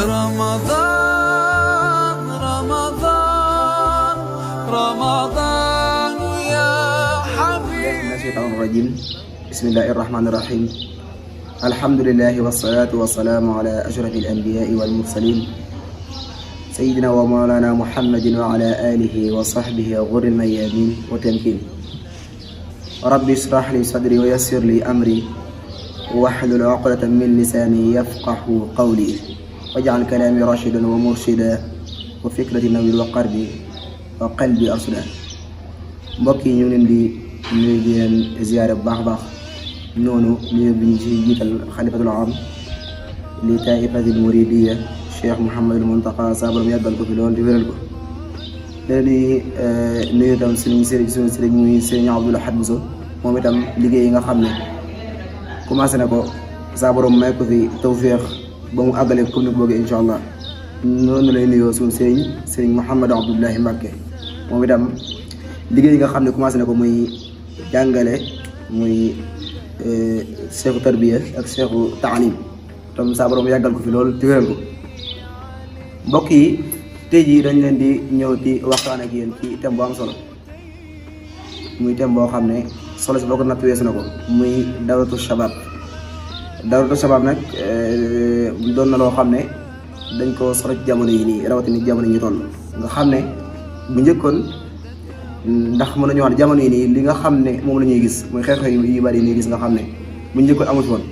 رمضان رمضان رمضان يا حبيبي. من الشيطان الرجيم. بسم الله الرحمن الرحيم. الحمد لله والصلاة والسلام على أشرف الأنبياء والمرسلين سيدنا ومولانا محمد وعلى آله وصحبه غر الميامين وتمكين. رب اشرح لي صدري ويسر لي أمري واحلل عقدة من لساني يفقه قولي واجعل كلامي راشدا ومرشدا وفكرتي نوير وقلبي أرشدا. mbokk yi ñu ngi leen di nuyu di leen ziyaare bu baax a baax noonu nuyu bi ñu ci jiital xalifatul aam li taifatil muridiya Cheikh Mouhamadul Muntaqa sabar mu yàggal ko fi loolu di wéral ko. leen di nuyu itam suñu sëriñ muy sëriñ Abdul Ahad Bousso moom itam liggéey yi nga xam ne commencé na ko saa borom may ko fi tawféex ba mu àggale comme ni ko bëggee incha allah. noonu lay nuyoo suñu sëriñ Mouhamadou Abdoulahi Mbacké moom itam liggéey yi nga xam ne commencé na ko muy jàngale muy seexu tarbiya ak seexu taalim tam saa borom yàggal ko fi loolu te wéral ko. mbokk yi tey jii dañ leen di ñëw ci waxtaan ak yéen ci thème bu am solo muy thème boo xam ne solo si boo ko natt weesu na ko muy dawratu shabab nag doon na loo xam ne dañ ko solo ci jamono yi nii rawatina jamono yi ñu toll nga xam ne bu njëkkoon ndax mën nañu wax jamono yi nii li nga xam ne moom la ñuy gis muy xew-xew yu bari ñuy gis nga xam ne bu njëkkoon amut woon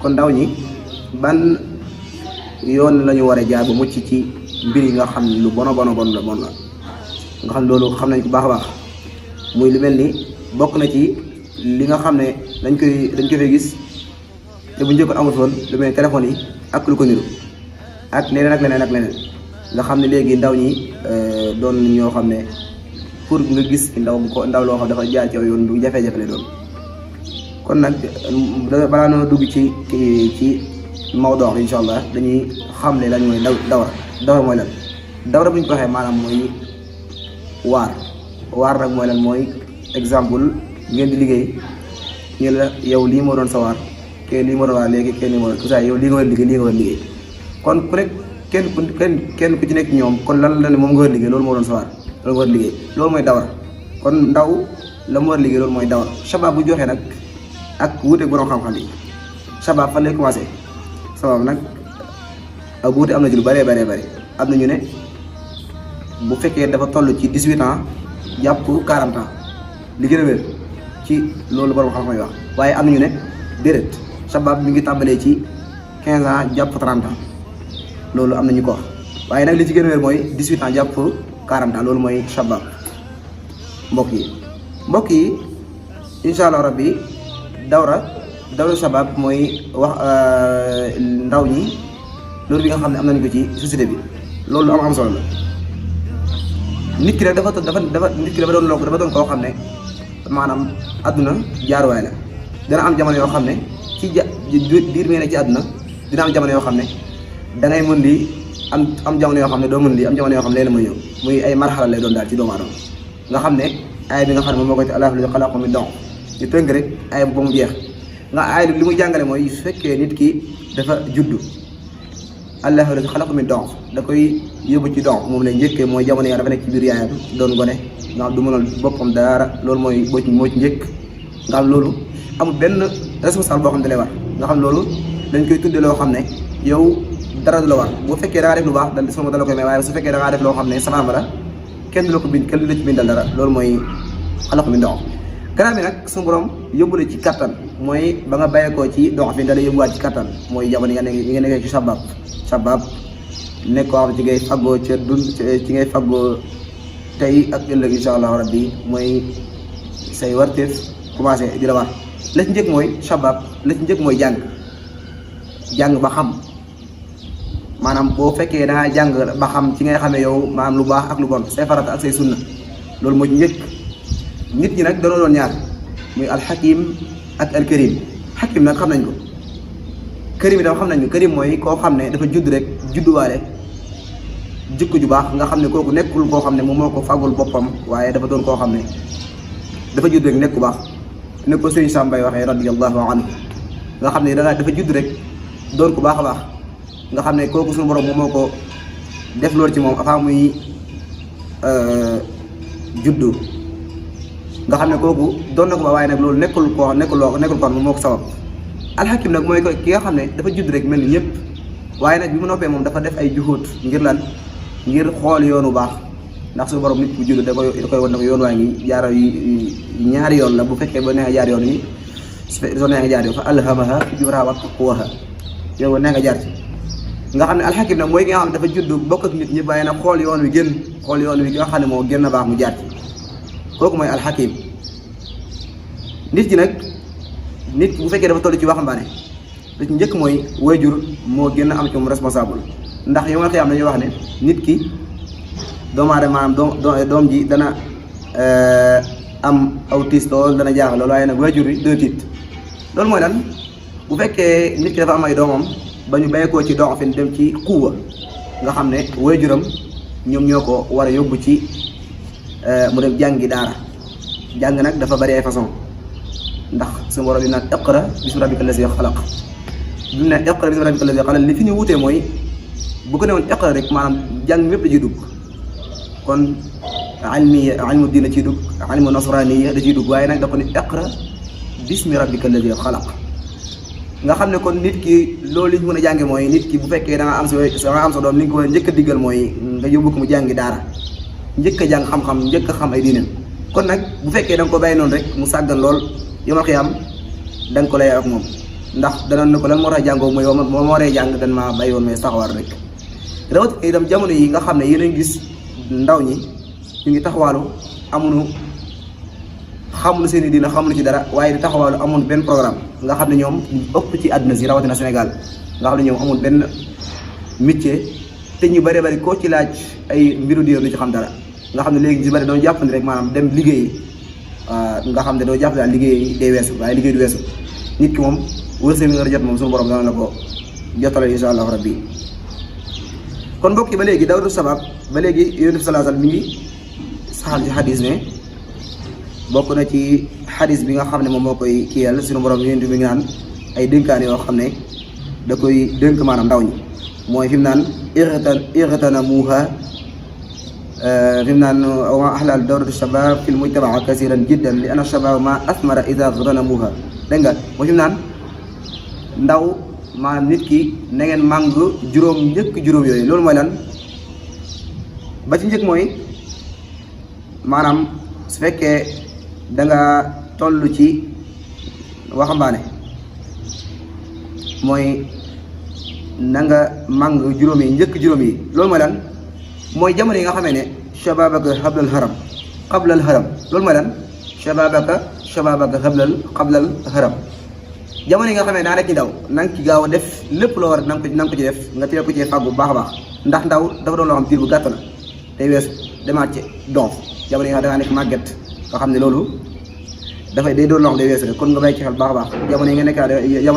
kon ndaw ñi ban yoon la ñu war a jaar ba mucc ci mbir yi nga xam ne lu bon la nga xam ne loolu xam nañ ko baax a baax muy lu mel ni bokk na ci li nga xam ne dañ ko fay gis te bu njëkkoon amut woon lu mel ni téléphone yi ak lu ko niru ak leneen nga xam ne léegi ndaw ñi doon ñoo xam ne pour nga gis ndaw loo xam dafa jaar ci yoon du jafe-jafe la doon. kon nag balaa noo dugg ci mawduu insha allah dañuy xam ne lañ mooy dawra mooy lan. dawra bu ñu ko waxee maanaam mooy waar nag mooy lan mooy exemple ngeen di liggéey ñu la yow lii moo doon sa waar kee lii moo doon waar léegi kenn lii moo doon tout ça yow lii nga war a liggéey kon ku nekk kenn ku ci nekk ñoom kon lan la ne moom nga war a liggéey loolu moo doon sa waar loolu nga war a liggéey loolu mooy dawra. kon ndaw la mu war a liggéey loolu mooy dawra. shabab bu joxee nag ak wuute borom xam-xam yi shabab fan lay commencé sabab nag ak wuute am na ci lu bëree am na ñu ne bu fekkee dafa toll ci 18 ans jàpp 40 ans li gën a wér ci loolu borom xam-xam yi wax. waaye am na ñu ne déedéet shabab mi ngi tàmbalee ci 15 ans jàpp 30 ans loolu am na ñu ko wax. waaye nag li ci gën a wér mooy 18 ans jàpp 40 ans loolu mooy shabab. mbokk yi incha allah rabbi dawra shabab mooy wax ndaw ñi loolu bi nga xam ne am nañu ko ci société bi loolu am solo la. nit ki rek dafa doon koo xam ne maanaam àdduna jaaruwaay la. dina am jamono yoo xam ne ci diir mi ne ci àdduna dina am jamono yoo xam ne da ngay mën di am jamono yoo xam ne doo mën di am jamono yoo xam ne leen mooy ñëw muy ay marxala lay doon daal ci doomu aadama nga xam ne aaya bi nga xam ne moom moo koy Allaahu llazii xalaqakum min da'f ñu tënk rek aaya ba mu jeex nga aaya li muy jàngale mooy su fekkee nit ki dafa juddu Allaahu llazii xalaqakum min da'f da koy yóbbu ci da'f moom lay njëkkee mooy jamono yaa dafa nekk ci biir yaayam doon gone nga xam du mënal boppam dara loolu mooy moo ci njëkk nga xam loolu amul benn responsable boo xam ne lay war nga xam loolu dañ koy tudde loo xam ne yow dara du la war bu fekkee da ngaa def lu baax dal sama dala koy may waaye su fekkee da ngaa def loo xam ne safaan la kenn du la ko bind kenn du la ci bindal dara loolu mooy xalaq min dox. gannaaw bi nag suñu borom yóbbu la ci kattan mooy ba nga bàyyeekoo ci dox bi da lay yóbbuwaat ci kattan mooy jamono yi nga nekkee ci shabab nekk koo xam ne ci ngay faggoo ca dund ci ngay faggoo tey ak ëllëg incha allahu rabbi mooy say warteef commencé di la war. la ci njëkk mooy shabab la ci njëkk mooy jàng ba xam. maanaam boo fekkee da ngaa jàng ba xam ci ngay xamee yow maanaam lu baax ak lu bon say farata ak say sunna loolu moo ci njëkk. nit ñi nag danoo doon ñaar muy alxakim ak alkarim. xakim nag xam nañ ko karim itam xam nañ ko karim mooy koo xam ne dafa judd rek judduwaale jikko ju baax nga xam ne kooku nekkul koo xam ne moom moo ko fàggul boppam waaye dafa doon koo xam ne dafa judd rek nekk ku baax ne ko sëriñ Sambay waxee radiyallahu anhu nga xam ne dafa judd rek doon ku baax a baax nga xam ne kooku suñu borom moom moo ko def loolu ci moom avant muy juddu nga xam ne kooku doon na ko ba waaye nag loolu nekkul kon moom moo ko sabab. alxakim nag mooy ki nga xam ne dafa judd rek mel ni ñëpp waaye nag bi mu noppee moom dafa def ay juhóot ngir lan ngir xool yoonu baax ndax suñu borom nit bu judd da koy wan ne ko yoon waa ngi jaara ñaari yoon la bu fekkee ba neex jaar yoon yi soo neex nga jaar yoon fa alhamaha fujuraha wa taqwaha yow ba neex nga jaar ci nga xam ne alxakim nag mooy ki nga xam ne dafa judd bokk ak nit ñi waaye nag xool yoon wi ki nga xam ne moo gën a baax mu jaar ci kooku mooy alxakim. nit ki nag nit bu fekkee dafa toll ci waxambaane li ci njëkk mooy waajur moo gën a am ci moom responsable ndax yow nga xam dañuy wax ne nit ki doomu aadama maanaam doom ji dana am aw tiis lool dana jaaxal loolu waaye nag waajur yi dana tiit loolu mooy lan bu fekkee nit ki dafa am ay doomam ba ñu bàyyeekoo ci doom fi dem ci xuuwa nga xam ne waajuram ñoom ñoo ko war a yóbbu ci mu dem jàngi daara jàng nag dafa bari ay façon ndax suñu borom di naan iqra bismi rabbika allazi xalaq bi mu ne iqra bismi rabbika allazi xalaq li fi ñu wutee mooy bu ko ne woon iqra rek maanaam jàng mépp da ciy dugg kon ilmu diina ciy dugg ilmu nasraniya da ciy dugg waaye nag da ko ne iqra bismi rabbika allazi xalaq nga xam ne kon nit ki loolu li ñu mën a jànge mooy nit ki bu fekkee da nga am sa doom li nga ko war a njëkk a diggal mooy nga yóbbu ko mu jàngi daara njëkk a jàng xam-xam njëkk a xam ay diinam kon nag bu fekkee da nga ko bàyyi noonu rek mu sàggan lool yomal xiyaam da nga ko lay ak moom ndax danoon ne ko lan moo tax jàngoo mooy moo waree jàng dan maa bàyyi woon mais taxawaar rek rawatina itam jamono yi nga xam ne yéen a ngi gis ndaw ñi ñu ngi taxawaalu xamuñu seen i diina xamuñu ci dara waaye di taxawaalu amul benn programme nga xam ne ñoom ëpp ci àdduna si rawatina Sénégal nga xam ne ñoom amul benn métier te ñu bëree bëri koo ci laaj ay mbiru diina du ci xam dara nga xam ne léegi ci bëri doon jàppandi rek maanaam dem liggéeyi nga xam ne doo jàpp daal liggéey day weesu waaye liggéey du weesu nit ki moom wërsëg mi nga jot moom suñu borom dana la ko jotale insha allahu rabbi kon mbokk yi ba léegi dawru sabab ba léegi yonent bi sallallahu alayhi wasallam mi ngi saxal ci xadis ne bokk na ci xadis bi nga xam ne moom moo koy kiyal suñu borom yonent bi ngi naan ay dénkaan yoo xam ne da koy dénk maanaam ndaw ñi mooy fi mu naan ightanamuha fi mu naan wa ahlal dawratu shabab fil mujtamaa kasiran jiddan li anna shabab ma asmara ida ightanamuha dégg nga mooy fi mu naan ndaw maanaam nit ki na ngeen màng juróom yooyu loolu mooy lan ba ci njëkk mooy maanaam su fekkee da nga toll ci waxambaane mooy na nga màng juróom yi loolu mooy lan mooy jamono yi nga xamee ne shababaka hablal haram qablal haram loolu mooy lan shababaka qablal haram jamono yi nga xamee daa nekk ci ndaw na nga ci gaaw a def lépp loo war na nga ko ci def nga teel ko ci fàggu bu baax a baax ndax ndaw dafa doon loo xam diir bu gàtt na day weesu demaat ci doom jamono yi nga xam dangaa nekk màgget nga xam ne loolu day doon loo xam day weesu rek kon nga bàyyi ci xel baax a baax jamono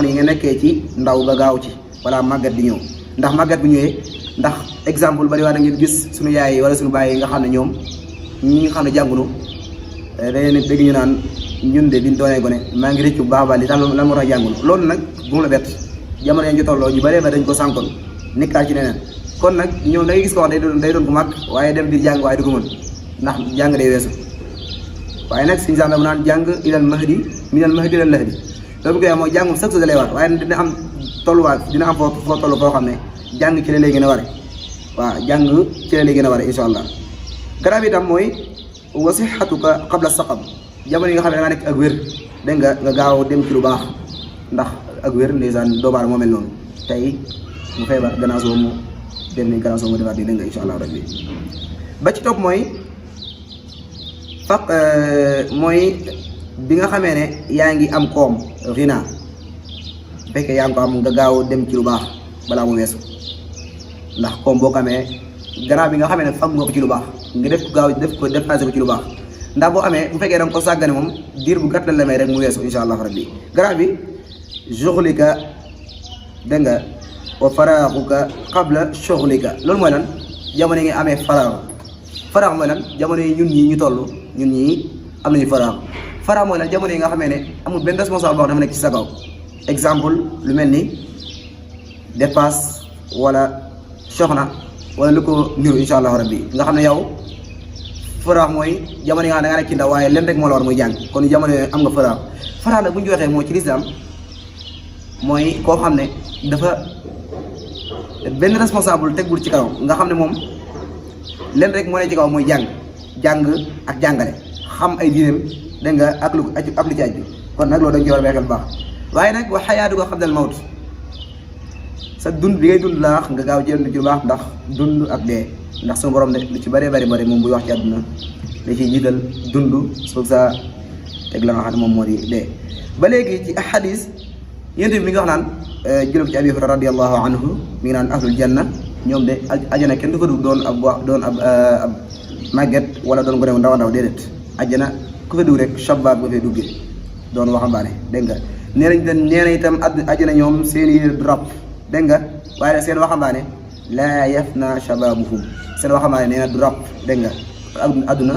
yi nga nekkee ci ndaw nga gaaw ci wala màgget di ñëw ndax màgget bu ñëwee ndax exemple bari waa da ngeen gis suñu yaay yi wala suñu baay yi nga xam ne ñoom ñi nga xam ne jàngunu dañu dégg ñu naan ñun de biñ doonee gone maa ngi rëccu bu baax a baax li tax lan moo tax jàngunu loolu nag bu mu la bett jamono yañ ci tolloo ñu bëree ba dañ ko sànkoon nekkaat ci leneen kon nag ñoom da ngay gis ko wax day doon ko mag waaye dem di jàng waaye du ko mën ndax jàng day weesu waaye nag suñu sax bu naan jàng ilal mahdi minal mahdi ilal lahdi loolu bu koy mooy jàngum sax da lay war waaye dina am tolluwaay dina am foo toll foo xam ne jàng ci la lay gën a ware waaw jàng ci la lay gën a ware insha allah garab itam mooy wa sihhatuka qabla saqam jamono yi nga xam ne da nga nekk ak wér dégg nga gaaw dem ci lu baax ndax ak wér ndeysaan doomu aadama moo mel noonu tey mu feebar gannaaw soo mu dem ni gannaaw soo mu defaat nii dégg nga insha allah rabbi ba ci topp mooy mooy bi nga xamee ne yaa ngi am koom rina fekkee yaa ngi ko am nga gaaw dem ci lu baax balaa mu weesu ndax koom boo ko amee gannaaw bi nga xamee ne fam nga ko ci lu baax nga def ko gaaw def ko dépensé ko ci lu baax ndax boo amee bu fekkee da nga ko sàggane moom diir bu gàtt la may rek mu weesu insha allah rabbi gannaaw bi shughulika dégg nga wa faraaxuka qabla shughulika loolu mooy lan jamono yi nga amee faraax mooy lan jamono yi ñun ñii ñu toll ñun ñii am nañu faraax mooy lan jamono yi nga xamee ne amul benn responsable boo xam dafa nekk ci sa kaw exemple lu mel ni dépasse wala soxna wala lu ko niru insha allahu rabbi nga xam ne yow faraax mooy jamono yi nga xam ne da nga nekk ci ndaw waaye leen rek moo la war muy jàng kon jamono yooyu am nga faraax faraax nag bu ñu waxee mooy ci lislaam mooy koo xam ne dafa benn responsable teggul ci kawam nga xam ne moom leen rek moo ne ci kaw mooy jàng ak jàngale xam ay diineem dégg nga ak lu ci aj bi kon nag loolu dañ ci war a bàyyi xel bu baax waaye nag wa xayaatu ko xam dal mawt sa dund bi ngay dund laax nga gaaw jënd ci lu baax ndax dund ak dee ndax suñu borom de lu ci bëree bëri moom buy wax ci àdduna da ciy jiital dund soog saa teg la nga xam ne moom moo di dee ba léegi ci ahadis yéen bi mi ngi wax naan jël ci Abi Hurayra radiyallahu anhu mi ngi naan ahlul janna ñoom de ajana kenn du fa dugg doon ab màgget wala doon gone ndaw ndaw déedéet ajana ku fa dugg rek shabaab nga fay duggee doon waxambaane dégg nga nee na itam ajana ñoom seen i rab dégg nga waaye nag seen waxambaane laa yafna shababuhum seen waxambaane nee na du rab dégg nga adduna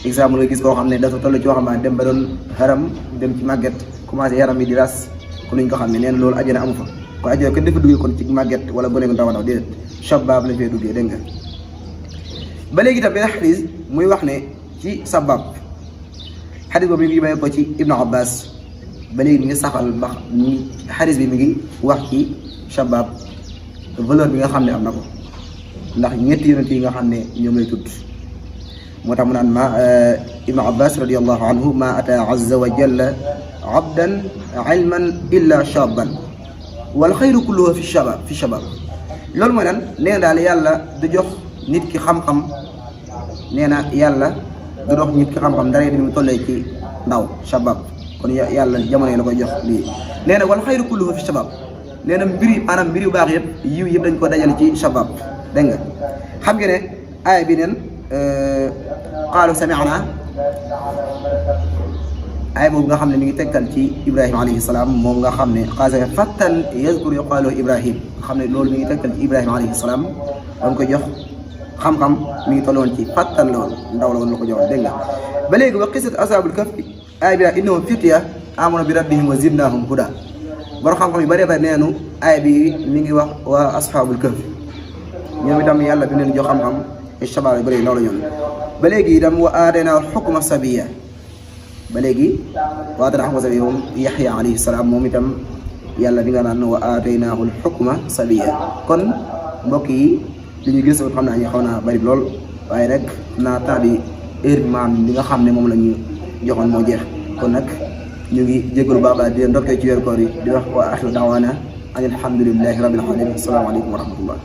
exemple nga gis koo xam ne dafa toll ci waxambaane dem ba doon xaram dem ci màgget commencé yaram yi di ras ku nuñ ko xam ne nee na loolu ajana amu fa kon ajana kenn dafa duggee kon ci màgget wala gone gu ndaw ndaw déedéet shabaab lañ fay duggee dégg nga ba léegi itam benn xadis muy wax ne ci sabab xadis boobu mi ngi bàyyi ko ci Ibnu Abbas ba léegi mi ngi saxal ndax xadis bi mi ngi wax ci shabab valeur bi nga xam ne am na ko ndax ñetti yonent yi nga xam ne ñoom lay tudd moo tax mu naan ma Ibnu Abbas radiyallahu anhu ma ata azza wa jalla abdan ilman illa shaban wal xayru kulluhu fi shabab loolu mooy lan nee na daal yàlla du jox nit ki xam-xam nee na yàlla du dox nit ki xam-xam dara ni mu tollee ci ndaw shabab kon yàlla jamono yi la koy jox lii nee na wal xayru kulluhu fi shabab nee na mbir yu baax yëpp yiw yëpp dañ ko dajale ci shabab dégg nga xam nga ne aaya bi neen qaalu sami'na aaya boobu nga xam ne mi ngi tegtal ci Ibrahima alayhi salaam moom nga xam ne xaasa fattan yazkur yuqaalu Ibrahim nga xam ne loolu mi ngi tegtal ci Ibrahima alayhi salaam ba mu ko jox xam-xam mi ngi tolloon ci fattan la woon ndaw la woon la ko joxoon dégg nga ba léegi wa qissat ashaabul kahfi aaya bi innahum fitya aamanu bi rabbihim wa zidnaahum huda borom xam-xam yu bëree bëri neenu aaya bi mi ngi wax waa ashaabul kahfi ñoom itam yàlla bi leen jox xam-xam ay shabaab yu bëri ndaw la ñoon ba léegi itam wa aataynaahu al-hukma sabiyya ba léegi wa aataynaahu al-hukma sabiyya moom Yaxya alayhi salaam moom itam yàlla bi nga naan wa aataynaahu al-hukma sabiyya kon mbokk yi li ñu gis xam naa ñu xaw naa bëri lool waaye rek naa temps bi heure bi maam li nga xam ne moom la ñu joxoon moo jeex kon nag ñu ngi jégalu baax baax di leen ndokkee ci weeru koor yi di wax wa axiru daawaana an alhamdulillahi rabbil alamin assalaamu aleykum wa rahmatullah.